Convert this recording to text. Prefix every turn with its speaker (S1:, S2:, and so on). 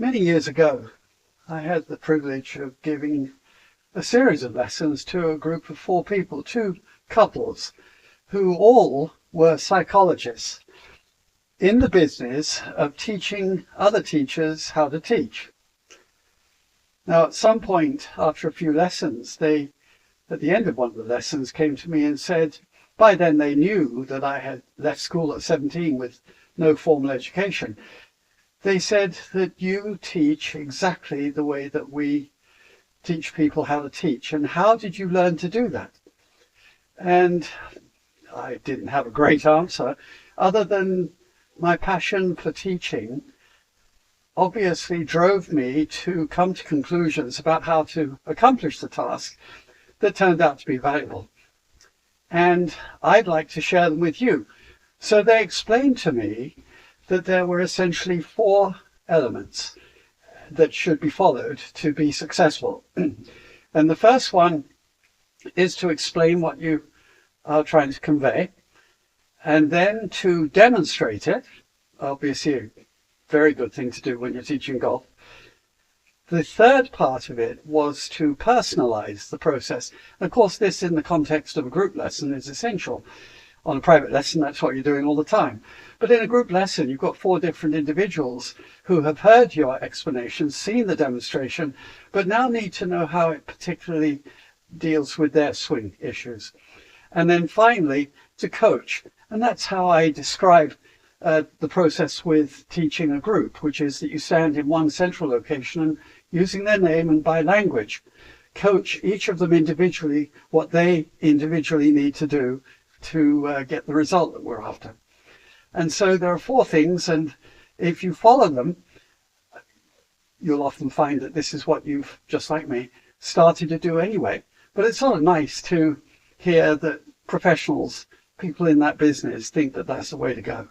S1: Many years ago, I had the privilege of giving a series of lessons to a group of 4 people, 2 couples, who all were psychologists in the business of teaching other teachers how to teach. Now, at some point after a few lessons, they, at the end of one of the lessons, came to me and said, by then they knew that I had left school at 17 with no formal education. They said that you teach exactly the way that we teach people how to teach. And how did you learn to do that? And I didn't have a great answer other than my passion for teaching obviously drove me to come to conclusions about how to accomplish the task that turned out to be valuable. And I'd like to share them with you. So they explained to me that there were essentially 4 elements that should be followed to be successful. And the first one is to explain what you are trying to convey, and then to demonstrate it, obviously a very good thing to do when you're teaching golf. The third part of it was to personalize the process. Of course, this in the context of a group lesson is essential. On a private lesson, that's what you're doing all the time. But in a group lesson, you've got 4 different individuals who have heard your explanation, seen the demonstration, but now need to know how it particularly deals with their swing issues. And then finally, to coach. And that's how I describe the process with teaching a group, which is that you stand in one central location and using their name and by language, coach each of them individually what they individually need to do to get the result that we're after. And so there are 4 things, and if you follow them, you'll often find that this is what you've, just like me, started to do anyway. But it's sort of nice to hear that professionals, people in that business, think that that's the way to go.